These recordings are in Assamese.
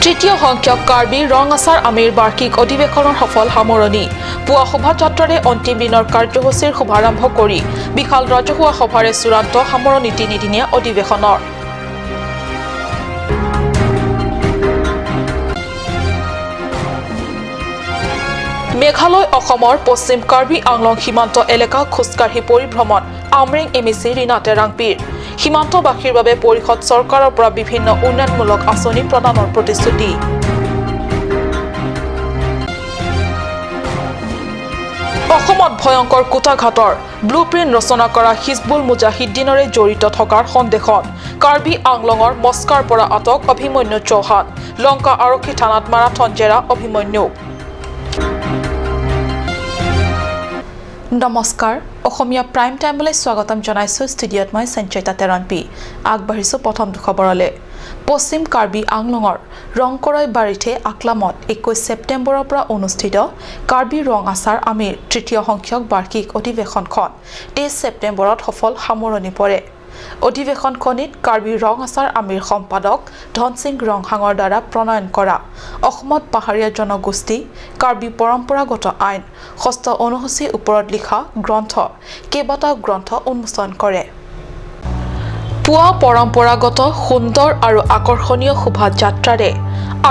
তৃতীয় সংখ্যক কাৰ্বি ৰং আচাৰ আমিৰ বাৰ্ষিক অধিৱেশনৰ সফল সামৰণি পুৱা শোভাযাত্ৰাৰে অন্তিম দিনৰ কাৰ্যসূচীৰ শুভাৰম্ভ কৰি বিশাল ৰাজহুৱা সভাৰে চূড়ান্ত সামৰণি তিনিদিনীয়া অধিৱেশনৰ মেঘালয় অসমৰ পশ্চিম কাৰ্বি আংলং সীমান্ত এলেকা খোজকাঢ়ি পৰিভ্ৰমণ আমৰেং এমিচি ৰীনা টেৰাংপীৰ সীমান্তবাসীৰ বাবে পৰিষদ চৰকাৰৰ পৰা বিভিন্ন উন্নয়নমূলক আঁচনি প্ৰদানৰ প্ৰতিশ্ৰুতি অসমত ভয়ংকৰ কুটাঘাটৰ ব্লুপ্ৰিণ্ট ৰচনা কৰা হিজবুল মুজাহিদ্দিনৰে জড়িত থকাৰ সন্দেহত কাৰ্বি আংলঙৰ মস্কাৰ পৰা আটক অভিমন্যু চৌহান লংকা আৰক্ষী থানাত মাৰাথন জেৰা অভিমন্যুক নমস্কাৰ অসমীয়া প্ৰাইম টাইমলৈ স্বাগতম জনাইছো ষ্টুডিঅ'ত মই সঞ্চয়িতা তেৰণপি আগবাঢ়িছো প্ৰথম খবৰলৈ পশ্চিম কাৰ্বি আংলঙৰ ৰংকৰৈ বাৰিথে আকলামত 21 ছেপ্টেম্বৰৰ পৰা অনুষ্ঠিত কাৰ্বি ৰং আচাৰ আমিৰ তৃতীয় সংখ্যক বাৰ্ষিক অধিৱেশনখন 23 ছেপ্টেম্বৰত সফল সামৰণি পৰে অধিৱেশনখনিত কাৰ্বি ৰং আচাৰ আমিৰ সম্পাদক ধনসিং ৰংহাঙৰ দ্বাৰা প্ৰণয়ন কৰা অসমত পাহাৰীয়া জনগোষ্ঠী কাৰ্বি পৰম্পৰাগত আইন ষষ্ঠ অনুসূচীৰ ওপৰত লিখা গ্ৰন্থ কেইবাটাও গ্ৰন্থ উন্মোচন কৰে পুৱা পৰম্পৰাগত সুন্দৰ আৰু আকৰ্ষণীয় শোভাযাত্ৰাৰে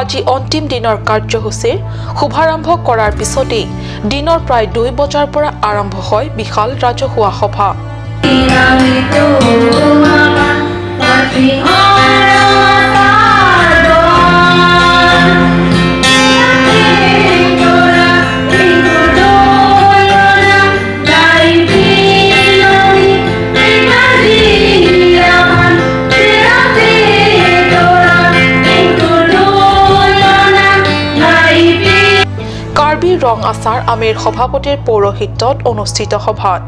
আজি অন্তিম দিনৰ কাৰ্যসূচীৰ শুভাৰম্ভ কৰাৰ পিছতেই দিনৰ প্ৰায় 2 বজাৰ পৰা আৰম্ভ হয় বিশাল ৰাজহুৱা সভা কাৰ্বি ৰং আচাৰ আমিৰ সভাপতিৰ পৌৰোহিত্যত অনুষ্ঠিত সভাত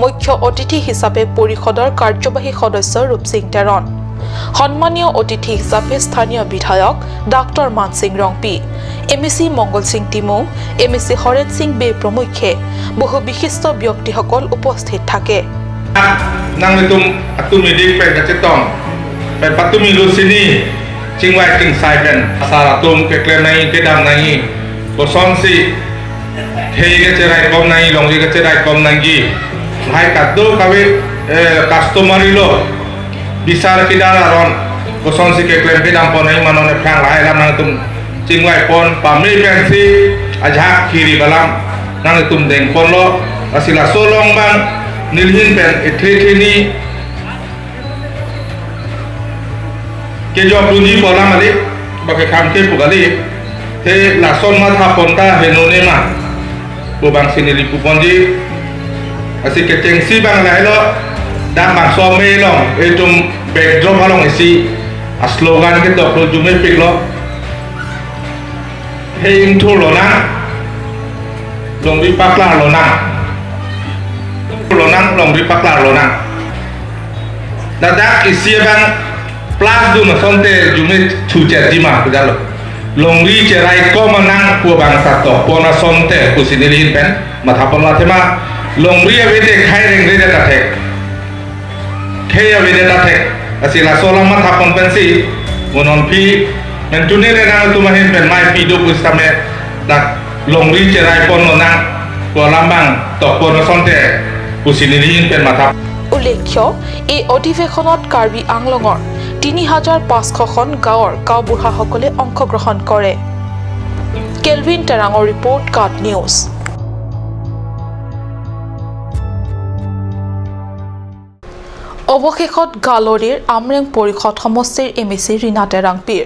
মুখ্য অতিথি হিচাপে পৰিষদৰ কাৰ্যবাহী সদস্য ৰূপসিং তেৰণ সন্মানীয় অতিথি হিচাপে স্থানীয় বিধায়ক ডাক্তৰ মানসিং ৰংপি এমিচি মংগল সিং টিমু এমিচি হৰেন সিং বে প্ৰমুখ্যে বহু বিশিষ্ট ব্যক্তিসকল উপস্থিত থাকে nangletum atumidi pegacetom pe patumi lusini chingwai king saipen asaratum keklenai kedam nai bosonsi thei ge cherai kom nai longji ge cherai kom nangi bhai kaddo kawe customary lo bisar kidararon bosonsi keklen kedam ponai manone phang lai lam nangletum chingwai pon pamri pensi ajak kiri balam nangletum deng pon lo asila solong bang nilhin pen etrethini ke jo punji pola mali bake khamke pugali te lason ma tha ponta henone ma bobang sinili puponji asi ke tengsi bang lai lo dam bang so me lo etum backdrop halong isi a slogan ke to pro jume pik lo he intro lo na longbi pakla lo na lonang longri paklar lonang dadak isi bang plus du na sonte jume chuche dima kudalo longri cerai ko manang ko bang sato pona sonte kusinilin pen mathapon la thema longri avete khai reng re data thek khei avete data thek asila solam mathapon pensi monon phi mentune re nang tumahin pen mai pi do kustame dak longri cerai pon lonang ko lambang to pona sonte উল্লেখ্য এই অধিৱেশনত কাৰ্বি আংলঙৰ ৩৫০০খন গাঁৱৰ গাঁওবুঢ়াসকলে অংশগ্ৰহণ কৰে কেলভিন টেৰাঙৰ ৰিপৰ্ট কাট নিউজ অৱশেষত গালৰিৰ আমৰেং পৰিষদ সমষ্টিৰ এমিচি ৰীনা টেৰাংপীৰ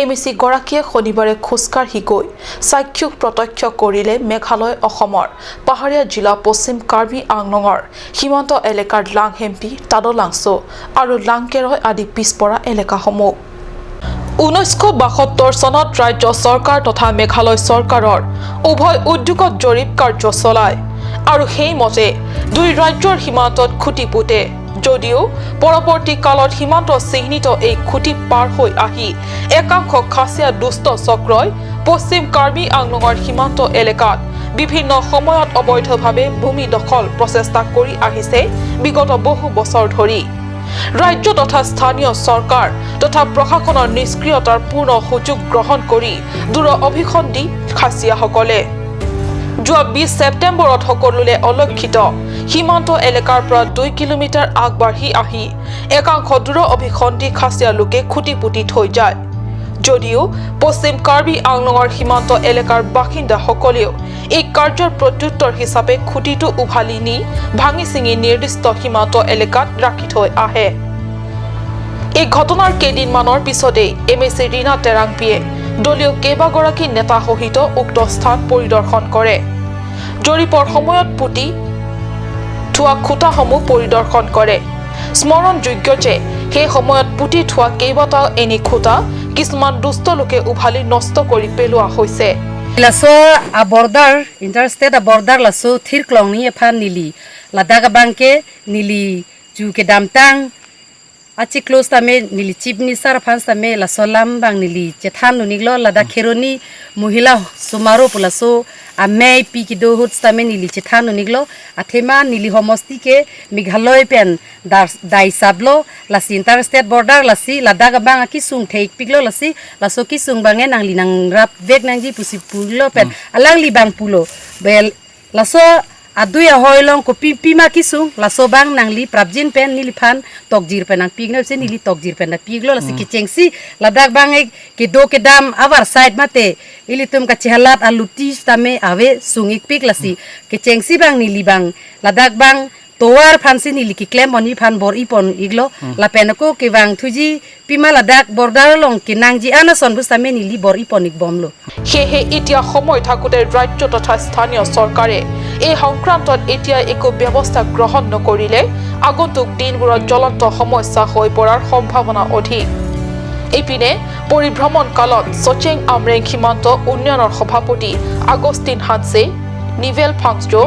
এমিচি গৰাকীয়ে শনিবাৰে খোজকাঢ়ি গৈ চাক্ষুষ প্ৰত্যক্ষ কৰিলে মেঘালয় অসমৰ পাহাৰীয়া জিলা পশ্চিম কাৰ্বি আংলঙৰ সীমান্ত এলেকাৰ লাংহেম্পি তাডলাংছো আৰু লাংকেৰয় আদি পিছপৰা এলেকাসমূহ 1972 চনত ৰাজ্য চৰকাৰ তথা মেঘালয় চৰকাৰৰ উভয় উদ্যোগত জৰীপ কাৰ্য চলায় আৰু সেইমতে দুই ৰাজ্যৰ সীমান্তত খুঁটি পুতে যদিও পৰৱৰ্তী কালত সীমান্ত চিহ্নিত এই খুঁটি পাৰ হৈ আহি একাংশ খাচীয়া দুষ্ট চক্ৰই পশ্চিম কাৰ্বি আংলঙৰ সীমান্ত এলেকাত বিভিন্ন সময়ত অবৈধভাৱে ভূমি দখল প্ৰচেষ্টা কৰি আহিছে বিগত বহু বছৰ ধৰি ৰাজ্য তথা স্থানীয় চৰকাৰ তথা প্ৰশাসনৰ নিষ্ক্ৰিয়তাৰ পূৰ্ণ সুযোগ গ্ৰহণ কৰি দূৰ অভিসন্ধি খাচীয়াসকলে যোৱা 20 ছেপ্টেম্বৰত সকলোলে অলক্ষিত সীমান্ত এলেকাৰ পৰা 2 কিলোমিটাৰ আগবাঢ়ি আহি একাংশ দূৰ অভিসন্ধি খাচীয়া লোকে খুটি পুতি থৈ যায় যদিও পশ্চিম কাৰ্বি আংলঙৰ সীমান্ত এলেকাৰ বাসিন্দাসকলেও এই কাৰ্যৰ প্ৰত্যুত্তৰ হিচাপে খুটিটো উভালি নি ভাঙি চিঙি নিৰ্দিষ্ট সীমান্ত এলেকাত ৰাখি থৈ আহে এই ঘটনাৰ কেইদিনমানৰ পিছতেই এমএচি ৰীনা টেৰাংপিয়ে দলীয় কেইবাগৰাকী নেতা সহিত উক্ত স্থান পৰিদৰ্শন কৰে জৰীপৰ সময়ত পুতি থোৱা খুঁটাসমূহ পৰিদৰ্শন কৰে স্মৰণযোগ্য যে সেই সময়ত পুতি থোৱা কেইবাটাও এনে খুঁটা কিছুমান দুষ্ট লোকে উভালি নষ্ট কৰি পেলোৱা হৈছে laso a border interstate a border laso thir klong ni phan nili ladaga bangke nili ju ke damtang achi close tame nili chief minister phan tame laso lam bang nili chethan nu niglo lada kheroni mohila sumaro pulaso a mei pi ki do hut tame nili chethan nu niglo athema nili homosti ke meghaloi pen dai sablo lasi interstate border lasi ladaga bang ki sung theik piglo lasi laso ki sung bange nangli nang rap vek nangji pusi pulo pen alang li bang pulo bel laso adui hoilong ko pima kisung laso bang nangli prabjin pen nili phan tokjir pen ang pigno se nili tokjir pen piglo lasi ki chengsi ladak bang ke do ke dam avar side mate ilitum ka chihalat aluti tame ave sungik pig lasi ke chengsi bang nili bang ladak bang towar phansi nili ki claim oni phan bor ipon iglo la penako ke bang thuji pima ladak border long ki nangji anason bustame nili bor ipon ikbomlo হেহে ইতিয়া সময় থাকোতে ৰাজ্য তথা স্থানীয় চৰকাৰে এই সংক্ৰান্তত এতিয়া একো ব্যৱস্থা গ্ৰহণ নকৰিলে আগন্তুক দিনবোৰত জ্বলন্ত সমস্যা হৈ পৰাৰ সম্ভাৱনা অধিক ইপিনে পৰিভ্ৰমণ কালত সচেং আমৰেং সীমান্ত উন্নয়নৰ সভাপতি আগষ্টিন হানছে নিভেল ফাংজো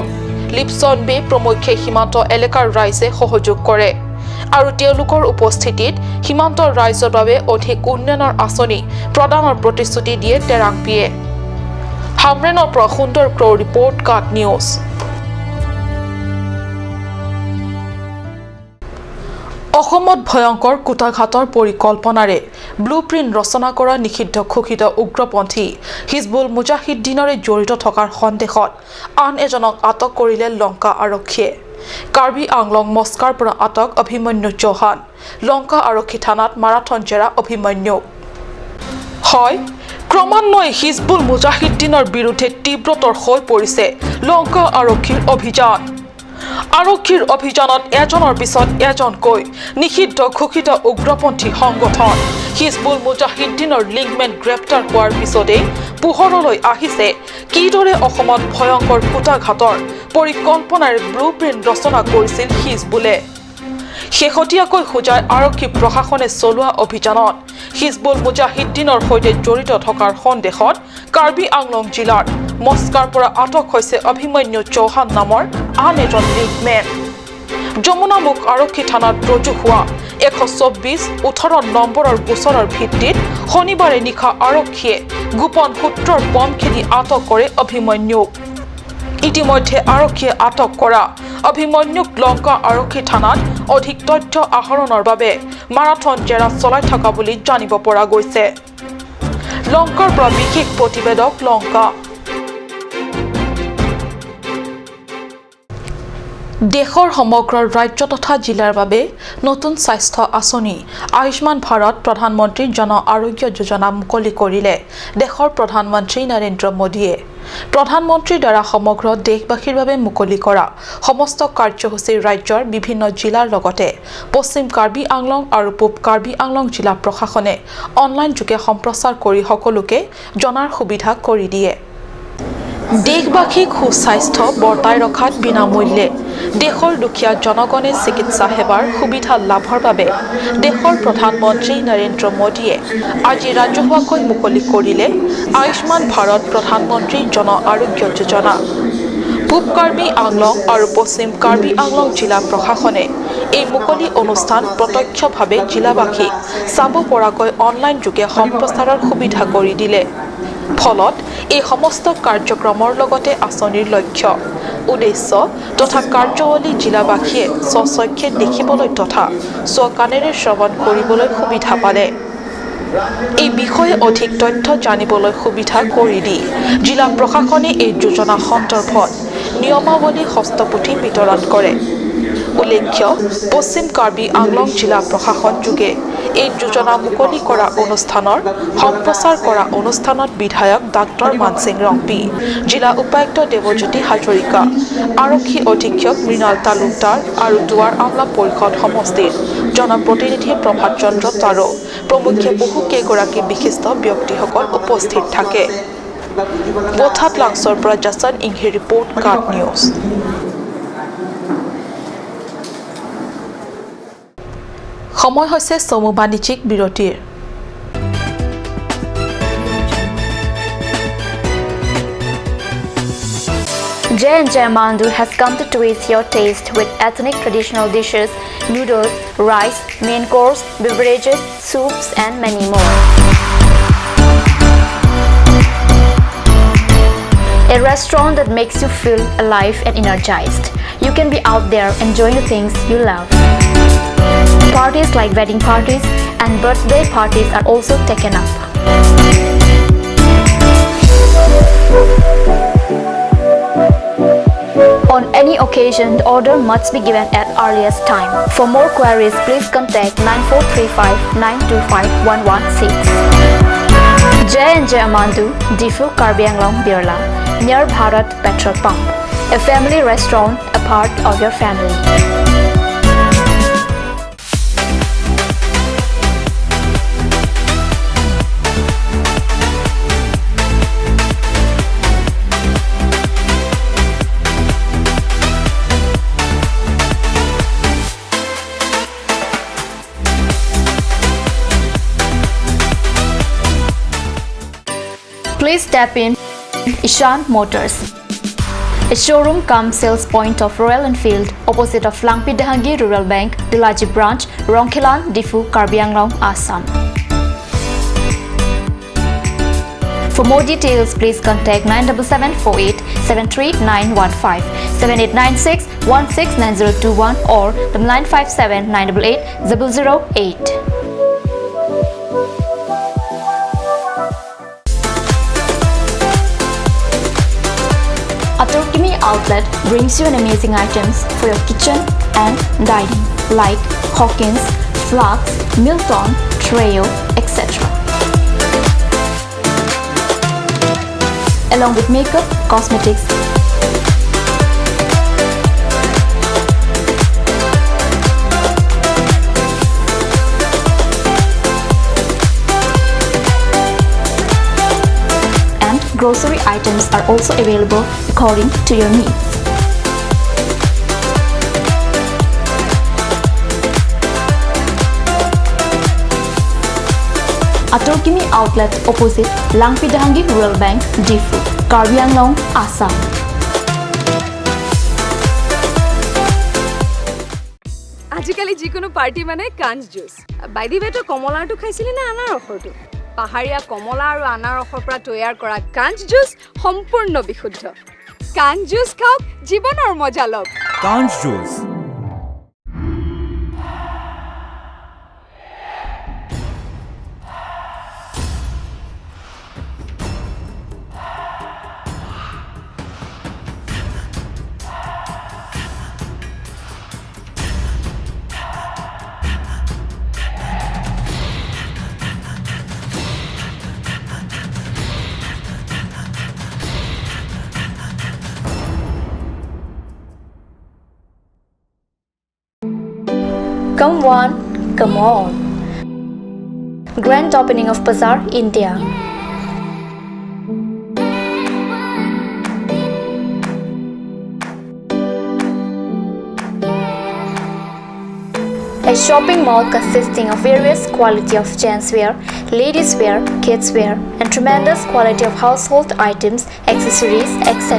লিপছন বে প্ৰমুখ্যে সীমান্ত এলেকাৰ ৰাইজে সহযোগ কৰে আৰু তেওঁলোকৰ উপস্থিতিত সীমান্তৰ ৰাইজৰ বাবে অধিক উন্নয়নৰ আঁচনি প্ৰদানৰ প্ৰতিশ্ৰুতি দিয়ে টেৰাংপিয়ে হামৰেনৰ পৰা সুন্দৰ ক্ৰ ৰিপৰ্ট কাট নিউজ অসমত ভয়ংকৰ কুটাঘাতৰ পৰিকল্পনাৰে ব্লুপ্ৰিণ্ট ৰচনা কৰা নিষিদ্ধ ঘোষিত উগ্ৰপন্থী হিজবুল মুজাহিদ্দিনৰে জড়িত থকাৰ সন্দেহত আন এজনক আটক কৰিলে লংকা আৰক্ষীয়ে কাৰ্বি আংলং মস্কাৰ পৰা আটক অভিমন্যু চৌহান লংকা আৰক্ষী থানাত মাৰাথন জেৰা অভিমন্যু হয় ক্ৰমান্বয়ে হিজবুল মুজাহিদ্দিনৰ বিৰুদ্ধে তীব্ৰতৰ হৈ পৰিছে লংকা আৰক্ষীৰ অভিযান আৰক্ষীৰ অভিযানত এজনৰ পিছত এজনকৈ নিষিদ্ধ ঘোষিত উগ্ৰপন্থী সংগঠন হিজবুল মুজাহিদ্দিনৰ লিংকমেন গ্ৰেপ্তাৰ হোৱাৰ পিছতেই পোহৰলৈ আহিছে কিদৰে অসমত ভয়ংকৰ কুটাঘাতৰ পৰিকল্পনাৰে ব্লুপ্ৰিণ্ট ৰচনা কৰিছিল হিজবুলে শেহতীয়াকৈ হোজাই আৰক্ষী প্ৰশাসনে চলোৱা অভিযানত হিজবুল মুজাহিদ্দিনৰ সৈতে জড়িত থকাৰ সন্দেহত কাৰ্বি আংলং জিলাৰ মস্কাৰ পৰা আটক হৈছে অভিমন্যু চৌহান নামৰ আন এজন লিংকমেন যমুনামুখ আৰক্ষী থানাত ৰুজু হোৱা 124-18 নম্বৰৰ গোচৰৰ ভিত্তিত শনিবাৰে নিশা আৰক্ষীয়ে গোপন সূত্ৰৰ বম খেদি আটক কৰে অভিমন্যুক ইতিমধ্যে আৰক্ষীয়ে আটক কৰা অভিমন্যুক লংকা আৰক্ষী থানাত অধিক তথ্য আহৰণৰ বাবে মাৰাথন জেৰা চলাই থকা বুলি জানিব পৰা গৈছে লংকাৰ পৰা বিশেষ প্ৰতিবেদক লংকা দেশৰ সমগ্ৰ ৰাজ্য তথা জিলাৰ বাবে নতুন স্বাস্থ্য আঁচনি আয়ুষ্মান ভাৰত প্ৰধানমন্ত্ৰী জন আৰোগ্য যোজনা মুকলি কৰিলে দেশৰ প্ৰধানমন্ত্ৰী নৰেন্দ্ৰ মোদীয়ে প্ৰধানমন্ত্ৰীৰ দ্বাৰা সমগ্ৰ দেশবাসীৰ বাবে মুকলি কৰা সমস্ত কাৰ্যসূচী ৰাজ্যৰ বিভিন্ন জিলাৰ লগতে পশ্চিম কাৰ্বি আংলং আৰু পূব কাৰ্বি আংলং জিলা প্ৰশাসনে অনলাইন যোগে সম্প্ৰচাৰ কৰি সকলোকে জনাৰ সুবিধা কৰি দিয়ে দেশবাসীক সুস্বাস্থ্য বৰ্তাই ৰখাত বিনামূল্যে দেশৰ দুখীয়া জনগণে চিকিৎসা সেৱাৰ সুবিধা লাভৰ বাবে দেশৰ প্ৰধানমন্ত্ৰী নৰেন্দ্ৰ মোদীয়ে আজি ৰাজহুৱাকৈ মুকলি কৰিলে আয়ুষ্মান ভাৰত প্ৰধানমন্ত্ৰী জন আৰোগ্য যোজনা পূব কাৰ্বি আংলং আৰু পশ্চিম কাৰ্বি আংলং জিলা প্ৰশাসনে এই মুকলি অনুষ্ঠান প্ৰত্যক্ষভাৱে জিলাবাসীক চাব পৰাকৈ অনলাইন যোগে সম্প্ৰচাৰৰ সুবিধা কৰি দিলে ফলত এই সমস্ত কাৰ্যক্ৰমৰ লগতে আঁচনিৰ লক্ষ্য উদ্দেশ্য তথা কাৰ্যাৱলী জিলাবাসীয়ে স্বচক্ষে দেখিবলৈ তথা স্বকাণেৰে শ্ৰৱণ কৰিবলৈ সুবিধা পালে। এই বিষয়ে অধিক তথ্য জানিবলৈ সুবিধা কৰি দি জিলা প্ৰশাসনে এই যোজনা সন্দৰ্ভত নিয়মাৱলী হস্তপুথি বিতৰণ কৰে। উল্লেখ্য পশ্চিম কাৰ্বি আংলং জিলা প্ৰশাসন যোগে এই যোজনা মুকলি কৰা অনুষ্ঠানৰ সম্প্ৰচাৰ কৰা অনুষ্ঠানত বিধায়ক ডাক্তৰ মানসিং ৰংপি, জিলা উপায়ুক্ত দেৱজ্যোতি হাজৰিকা, আৰক্ষী অধীক্ষক মৃণাল তালুকদাৰ আৰু দুৱাৰ আমলা পৰিষদ সমষ্টিৰ জনপ্ৰতিনিধি প্ৰভাত চন্দ্ৰ তাৰো প্ৰমুখ্যে বহু কেইগৰাকী বিশিষ্ট ব্যক্তিসকল উপস্থিত থাকে। বোথাত লাংছৰ পৰা জাছন ইংহি ৰিপৰ্ট কাট নিউজ। সময় হৈছে চমু বাণিজ্যিক বিৰতিৰ। J&J Mandu has come to twist your taste with ethnic traditional dishes, noodles, rice, main course, beverages, soups and many more. A restaurant that makes you feel alive and energized. You can be out there enjoying the things you love. Parties like wedding parties and birthday parties are also taken up. On any occasion, the order must be given at earliest time. For more queries, please contact 9435-925-116. J&J Amandu, Difu Karbi Anglong Birla, near Bharat Petrol Pump. A family restaurant, a part of your family. Please step in Ishan Motors, a showroom cum sales point of Royal Enfield, opposite of Langpi Dahangi Rural Bank, Dilaji Branch, Rongkhelan, Difu, Karbi Anglong, Assam. For more details, please contact 97748 73915, 7896 169021 or 957 988 008. Atorkimi outlet brings you an amazing items for your kitchen and dining like Hawkins, Flax, Milton, Treo, etc. Along with makeup, cosmetics, grocery items are also available according to your needs. Atorkimi outlet opposite Langpi Dahangi Rural Bank, Difu, Karbi Anglong, Assam. আজিকালি যিকোনো পাৰ্টি মানে কাঞ্চ জুচ। বাই দি ৱে কমলাটো খাইছিলি না আনাৰসৰটো? পাহাৰীয়া কমলা আৰু আনাৰসৰ পৰা তৈয়াৰ কৰা কাঞ্চ জুচ সম্পূৰ্ণ বিশুদ্ধ। কাঞ্চ জুচ খাওক, জীৱনৰ মজা লওক। কাঞ্চ juice. Come one, come all. Grand opening of Bazaar, India. A shopping mall consisting of various quality of gents wear, ladies wear, kids wear, and tremendous quality of household items, accessories, etc.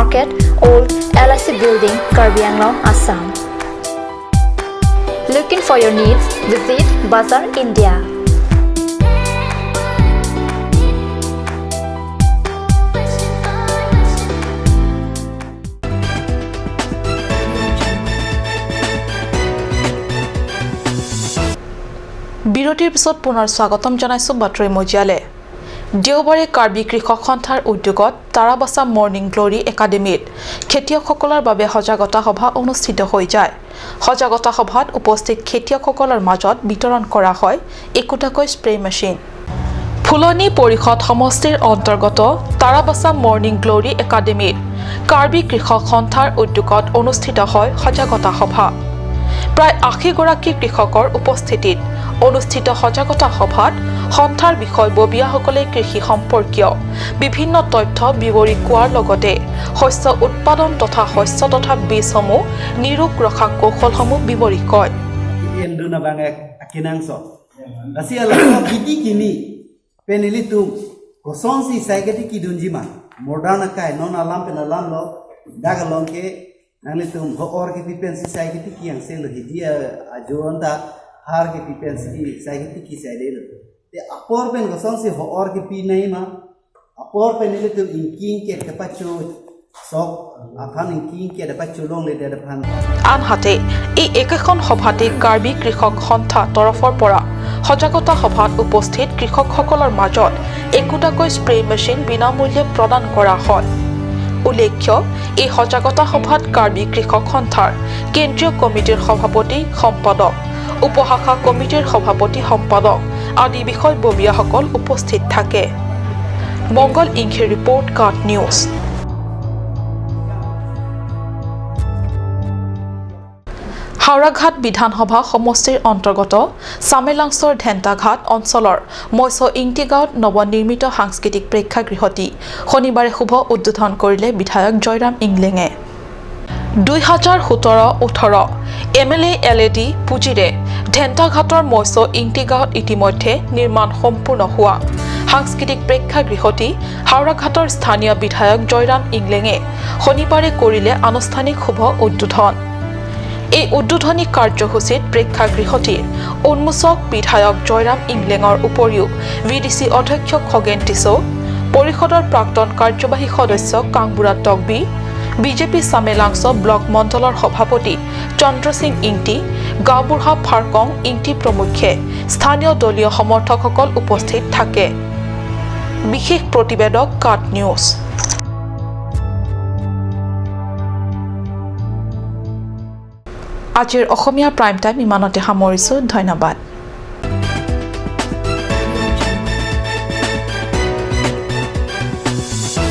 Market, Old LIC Building, Karbi Anglong, Assam. Looking for your needs? Visit Bazaar India. বিৰতিৰ পিছত পুনৰ স্বাগতম জনাইছো বাতৰি মজিয়ালে দেওবাৰে কাৰ্বি কৃষক সন্থাৰ উদ্যোগত তাৰাবাসা মৰ্নিং গ্লোৰী একাডেমীত খেতিয়কসকলৰ বাবে সজাগতা সভা অনুষ্ঠিত হৈ যায় সজাগতা সভাত উপস্থিত খেতিয়কসকলৰ মাজত বিতৰণ কৰা হয় একোটাকৈ স্প্ৰে মেচিন ফুলনি পৰিষদ সমষ্টিৰ অন্তৰ্গত তাৰাবাসা মৰ্নিং গ্লোৰী একাডেমীত কাৰ্বি কৃষক সন্থাৰ উদ্যোগত অনুষ্ঠিত হয় সজাগতা সভা প্ৰায় ৮০ গৰাকী কৃষকৰ উপস্থিতিত অনুষ্ঠিত সজাগতা সভাত সন্থাৰ বিষয়ববীয়াসকলে কৃষি সম্পৰ্কীয় বিভিন্ন তথ্য বিৱৰি কোৱাৰ লগতে শস্য উৎপাদন তথা শস্য তথা বীজসমূহ নিৰোগ ৰখা কৌশলসমূহ বিৱৰি কয় Nangli tum ho or ke pipen si sai ke ki yang se lo hidia ajon da har ke pipen si sai ke ki sai de lo te apor pen gosong si ho or ke pi nai ma apor pen le tum inking ke pachu sok aphan inking ke da pachu long le da phan আনহাতে এই একেখন সভাতে কাৰ্বি কৃষক সন্থা তৰফৰ পৰা সজাগতা সভাত উপস্থিত কৃষকসকলৰ মাজত একোটাকৈ স্প্ৰে মেচিন বিনামূল্যে প্ৰদান কৰা হয় উল্লেখ্য এই সজাগতা সভাত কাৰ্বি কৃষক সন্থাৰ কেন্দ্ৰীয় কমিটিৰ সভাপতি সম্পাদক উপশাখা কমিটিৰ সভাপতি সম্পাদক আদি বিষয়ববীয়াসকল উপস্থিত থাকে মংগল ইংখে ৰিপৰ্ট কাট নিউজ হাওৰাঘাট বিধানসভা সমষ্টিৰ অন্তৰ্গত সামেলাংছৰ ঢেণ্টাঘাট অঞ্চলৰ মৈছ ইংটি গাঁৱত নৱনিৰ্মিত সাংস্কৃতিক প্ৰেক্ষাগৃহটি শনিবাৰে শুভ উদ্বোধন কৰিলে বিধায়ক জয়ৰাম ইংলেঙে 2017-18 MLA LED পুঁজিৰে ঢেণ্টাঘাটৰ মৈছ ইংটি গাঁৱত ইতিমধ্যে নিৰ্মাণ সম্পূৰ্ণ হোৱা সাংস্কৃতিক প্ৰেক্ষাগৃহটি হাওৰাঘাটৰ স্থানীয় বিধায়ক জয়ৰাম ইংলেঙে শনিবাৰে কৰিলে আনুষ্ঠানিক শুভ উদ্বোধন এই উদ্বোধনী কাৰ্যসূচীত প্ৰেক্ষাগৃহটিৰ উন্মোচক বিধায়ক জয়ৰাম ইংলেঙৰ উপৰিও VDC অধ্যক্ষ খগেন টিছৌ পৰিষদৰ প্ৰাক্তন কাৰ্যবাহী সদস্য কাংবুৰা টকবি বিজেপি সামেলাংছ ব্লক মণ্ডলৰ সভাপতি চন্দ্ৰ সিং ইংটি গাঁওবুঢ়া ফাৰকং ইংটি প্ৰমুখ্যে স্থানীয় দলীয় সমৰ্থকসকল উপস্থিত থাকে বিশেষ প্ৰতিবেদক কাট নিউজ আজিৰ অসমীয়া প্ৰাইম টাইম ইমানতে সামৰিছো ধন্যবাদ